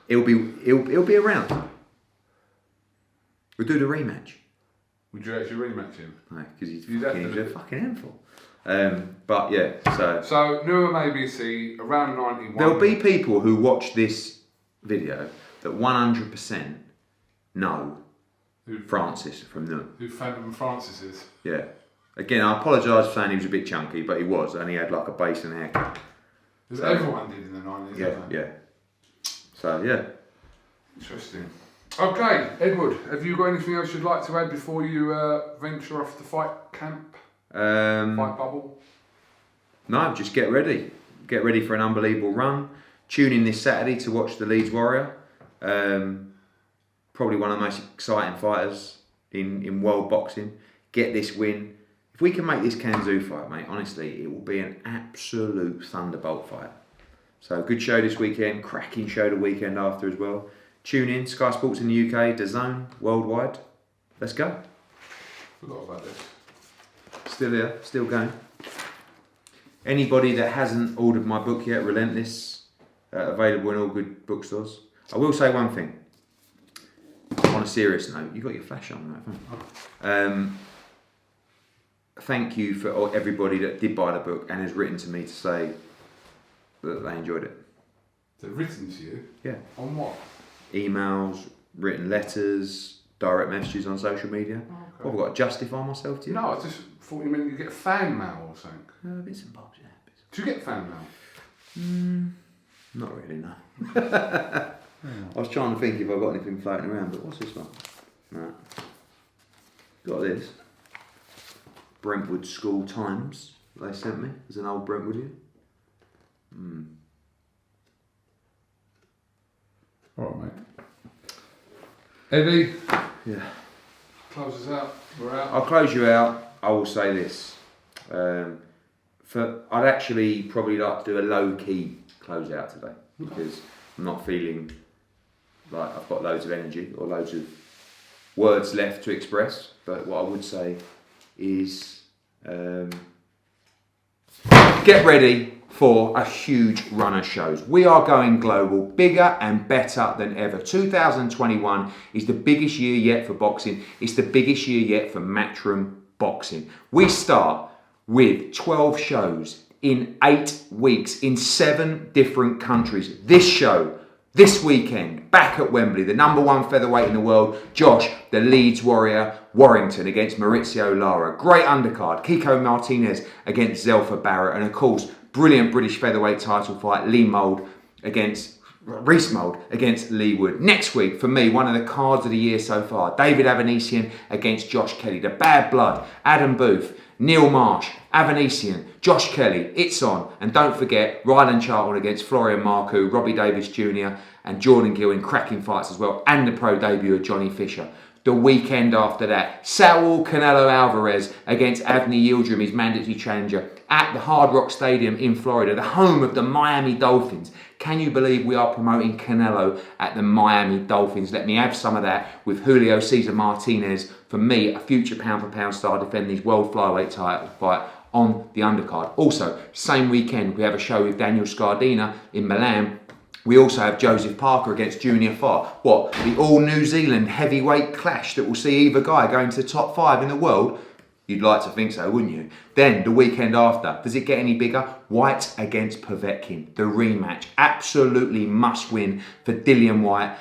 Oh. He'll be around. We'll do the rematch. Would you actually rematch him? No, because he's a fucking handful. But yeah, So Newham ABC around 91. There'll be people who watch this video that 100% know Francis from Newham. Who Phantom Francis is. Yeah. Again, I apologise for saying he was a bit chunky, but he was, and he had like a basin haircut. Because everyone did in the 90s. Yeah. So yeah. Interesting. Okay, Edward, have you got anything else you'd like to add before you venture off the fight camp? Fight bubble? No, just get ready. Get ready for an unbelievable run. Tune in this Saturday to watch the Leeds Warrior. Probably one of the most exciting fighters in world boxing. Get this win. If we can make this Kanzu fight, mate, honestly, it will be an absolute thunderbolt fight. So good show this weekend, cracking show the weekend after as well. Tune in, Sky Sports in the UK, DAZN worldwide. Let's go. Forgot about this. Still here, still going. Anybody that hasn't ordered my book yet, Relentless, available in all good bookstores. I will say one thing. On a serious note, you got your flash on, right? Thank you for everybody that did buy the book and has written to me to say that they enjoyed it. They've written to you? Yeah. On what? Emails, written letters, direct messages on social media. Oh, okay. What, have I got to justify myself to you? No, I just thought you meant you get fan mail or something. Bits and bobs, yeah. Do you get fan mail? Not really, no. I was trying to think if I've got anything floating around, but what's this one? No. Got this. Brentwood School Times they sent me as an old Brentwoodian. Alright, mate. Eddie? Yeah. Close us out. We're out. I'll close you out. I will say this. I'd actually probably like to do a low-key close out today because I'm not feeling like I've got loads of energy or loads of words left to express. But what I would say is get ready for a huge run of shows. We are going global, bigger and better than ever. 2021 is the biggest year yet for boxing. It's the biggest year yet for Matchroom Boxing. We start with 12 shows in 8 weeks in 7 different countries. This show, this weekend, back at Wembley, the #1 featherweight in the world, Josh, the Leeds Warrior, Warrington against Maurizio Lara. Great undercard, Kiko Martinez against Zelfa Barrett. And of course, brilliant British featherweight title fight, Reece Mould against Lee Wood. Next week, for me, one of the cards of the year so far, David Avanesian against Josh Kelly. The Bad Blood, Adam Booth, Neil Marsh, Avanesian, Josh Kelly, it's on. And don't forget, Ryland Charlton against Florian Marcoux, Robbie Davis Jr. and Jordan Gill in cracking fights as well. And the pro debut of Johnny Fisher. The weekend after that, Saul Canelo Alvarez against Avni Yildirim, his mandatory challenger, at the Hard Rock Stadium in Florida, the home of the Miami Dolphins. Can you believe we are promoting Canelo at the Miami Dolphins? Let me have some of that with Julio Cesar Martinez, for me, a future pound-for-pound star defending his world flyweight title fight on the undercard. Also, same weekend, we have a show with Daniel Scardina in Milan. We also have Joseph Parker against Junior Farr. What? The all-New Zealand heavyweight clash that will see either guy going to the top 5 in the world? You'd like to think so, wouldn't you? Then, the weekend after, does it get any bigger? Whyte against Povetkin, the rematch. Absolutely must win for Dillian Whyte.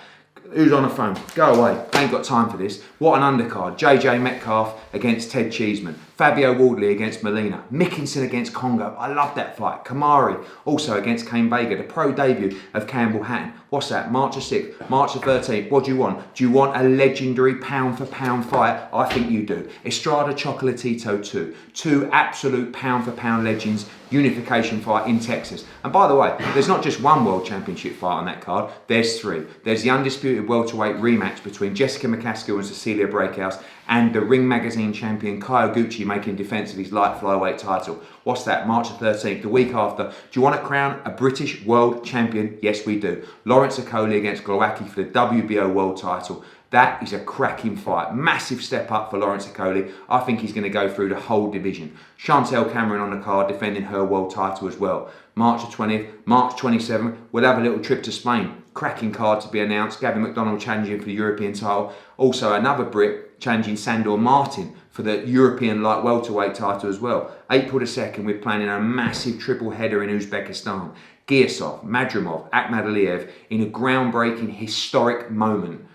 Who's on the phone? Go away. I ain't got time for this. What an undercard. JJ Metcalf against Ted Cheeseman. Fabio Wardley against Molina. Mickinson against Congo. I love that fight. Kamari also against Kane Vega. The pro debut of Campbell Hatton. What's that? March the 6th, March the 13th. What do you want? Do you want a legendary pound-for-pound fight? I think you do. Estrada Chocolatito 2. 2 absolute pound-for-pound legends. Unification fight in Texas. And by the way, there's not just one World Championship fight on that card. There's 3. There's the undisputed welterweight rematch between Jessica McCaskill and Cecilia Breakhouse, and the Ring Magazine champion Kyle Gucci making defence of his light flyweight title. What's that? March the 13th, the week after. Do you want to crown a British world champion? Yes, we do. Lawrence Okoli against Glowacki for the WBO world title. That is a cracking fight. Massive step up for Lawrence Okoli. I think he's going to go through the whole division. Chantel Cameron on the card defending her world title as well. March the 20th, March 27th, we'll have a little trip to Spain. Cracking card to be announced. Gavin McDonald challenging for the European title. Also another Brit challenging Sandor Martin for the European light welterweight title as well. April the 2nd, we're planning a massive triple header in Uzbekistan. Giasov, Madrimov, Akhmadaliev in a groundbreaking historic moment.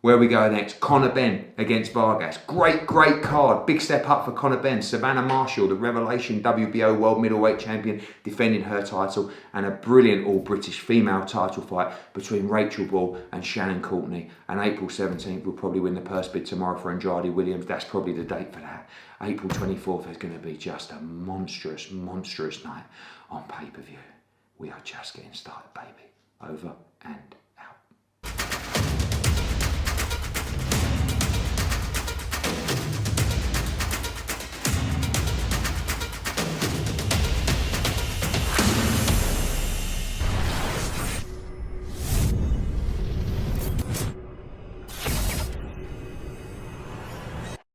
Where we go next? Conor Benn against Vargas. Great card. Big step up for Conor Benn. Savannah Marshall, the revelation WBO world middleweight champion, defending her title. And a brilliant all-British female title fight between Rachel Ball and Shannon Courtney. And April 17th, we'll probably win the purse bid tomorrow for Andrade Williams. That's probably the date for that. April 24th is going to be just a monstrous night on pay-per-view. We are just getting started, baby. Over and